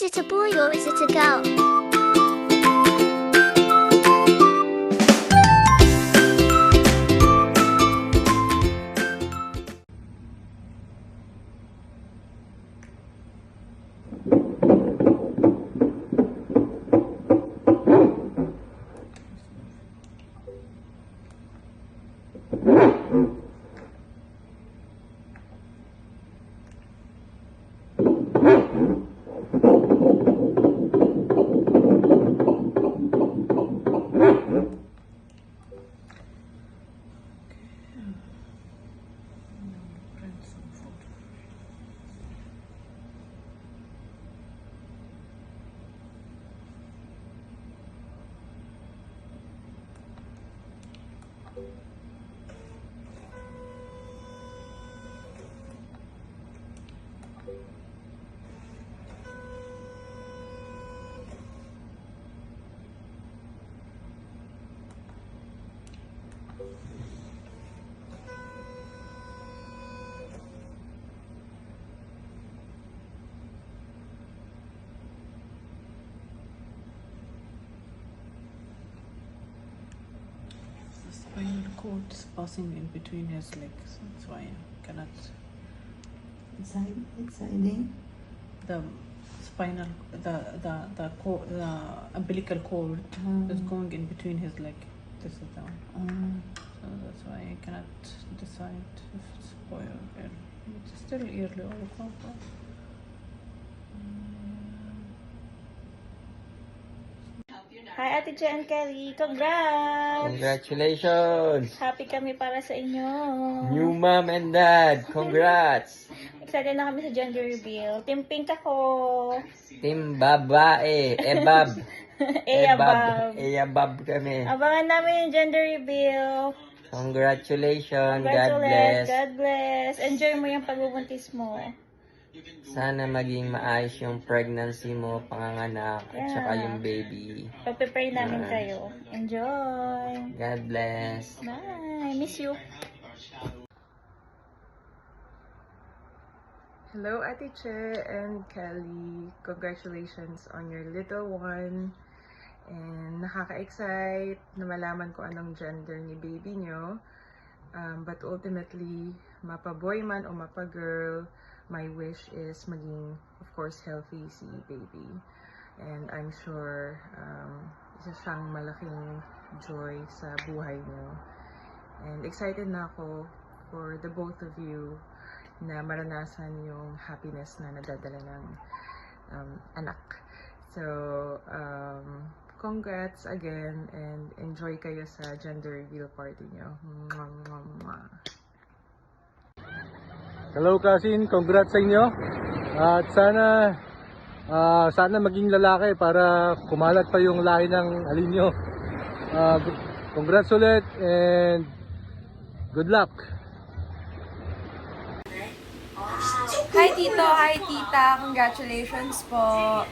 Is it a boy or is it a girl? Spinal cord is passing in between his legs. That's why I cannot. Exciting. The spinal, the umbilical cord is going in between his leg. This is the one. So that's why I cannot decide if it's a boy or girl. It's still early also. Hi, Ate Jen Kelly. Congrats! Congratulations! Happy kami para sa inyo. New mom and dad, congrats! Excited na kami sa gender reveal. Team Pink ako. Team babae, ebab. Eyabab. Eyabab kami. Abangan namin yung gender reveal. Congratulations, God bless. God bless. Enjoy mo yung pagbubuntis mo. Sana maging maayos yung pregnancy mo, panganganak, at saka yung baby. Pagpipray namin kayo. Enjoy. God bless. Bye. Miss you. Hello, Ate Che and Kelly. Congratulations on your little one. And nakaka-excite na malaman ko anong gender ni baby nyo. But ultimately, mapa-boy man o mapa-girl, my wish is maging, of course, healthy si baby. And I'm sure isa siyang malaking joy sa buhay nyo. And excited na ako for the both of you na maranasan yung happiness na nadadala ng anak. So, congrats again and enjoy kayo sa gender reveal party nyo. Mwah, mwah, mwah. Hello cousin, congrats sa inyo. At sana maging lalaki para kumalat pa yung lahi ng alinyo. Congrats ulit and good luck. Hi Tito, hi Tita, congratulations po.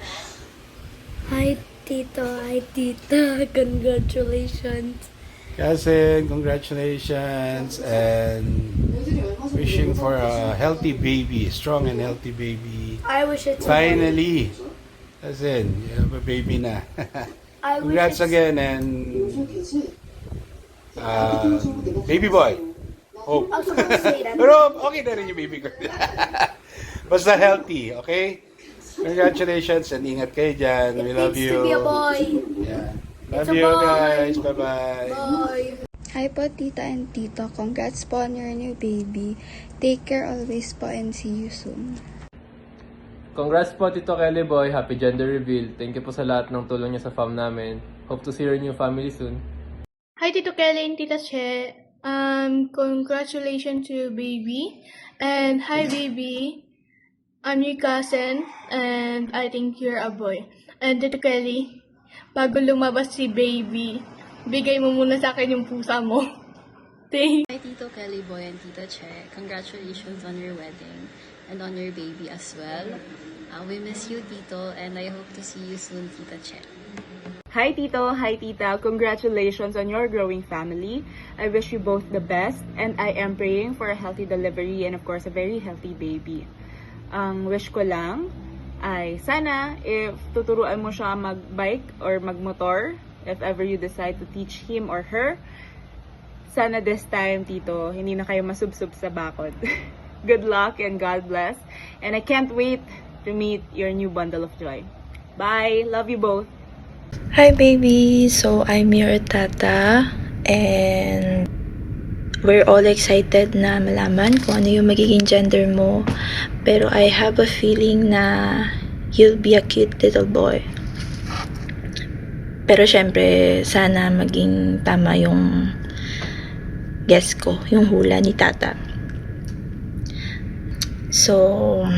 Hi Tito, hi Tita, congratulations. Cousin, congratulations and wishing for a healthy baby, strong and healthy baby. I wish it's Finally, cousin, you have a baby na. Congrats again and baby boy. Oh. I was supposed to say that. Pero okay na rin yung baby girl. Basta healthy, okay? Congratulations and ingat kayo dyan. We love you. To be a boy. Yeah. It's Love a you boy. guys. Bye-bye. Boy. Hi po, Tita and Tito. Congrats po on your new baby. Take care always po and see you soon. Congrats po, Tito Kelly Boy. Happy gender reveal. Thank you po sa lahat ng tulong niyo sa fam namin. Hope to see your new family soon. Hi, Tito Kelly and Tita Che. Congratulations to baby. And hi, baby. I'm your cousin, and I think you're a boy. And Tito Kelly, bago lumabas si baby, bigay mo muna sa akin yung pusa mo. Thanks. Hi Tito Kelly Boy and Tita Che. Congratulations on your wedding and on your baby as well. We miss you, Tito, and I hope to see you soon, Tita Che. Hi Tito, hi Tita. Congratulations on your growing family. I wish you both the best, and I am praying for a healthy delivery and of course a very healthy baby. Ang wish ko lang ay sana if tuturuan mo siya mag-bike or mag-motor, if ever you decide to teach him or her, sana this time, Tito, hindi na kayo masubsob sa bakod. Good luck and God bless. And I can't wait to meet your new bundle of joy. Bye! Love you both! Hi baby! So I'm your tata and we're all excited na malaman kung ano yung magiging gender mo. Pero I have a feeling na you'll be a cute little boy. Pero syempre, sana maging tama yung guess ko, yung hula ni tata. So,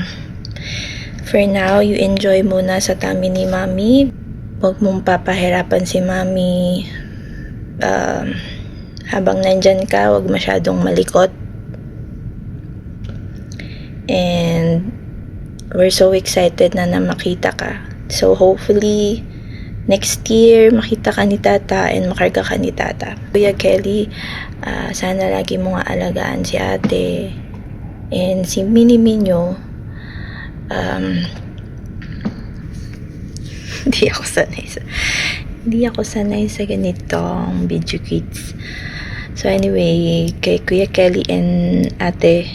for now, you enjoy muna sa tummy ni mami. Huwag mong papahirapan si mami. Habang nandyan ka, huwag masyadong malikot. And we're so excited na makita ka. So hopefully, next year, makita ka ni tata and makarga ka ni tata. Kuya Kelly, sana lagi mo nga alagaan si ate. And si Mini nyo, hindi ako sanay sa ganitong video kids. So anyway, kay Kuya Kelly and ate,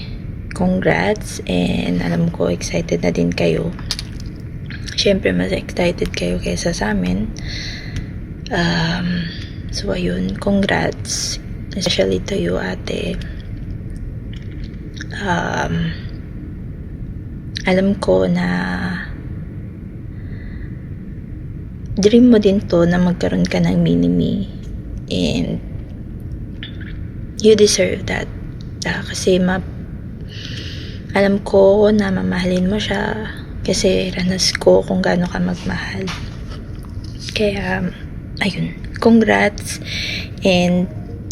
congrats, and alam ko excited na din kayo. Syempre mas excited kayo kaysa sa amin. So ayun, congrats, especially to you ate. Alam ko na dream mo din to na magkaroon ka ng mini-me, and you deserve that. Kasi alam ko na mamahalin mo siya kasi ranas ko kung gaano ka magmahal. Kaya ayun, congrats, and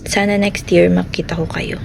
sana next year makita ko kayo.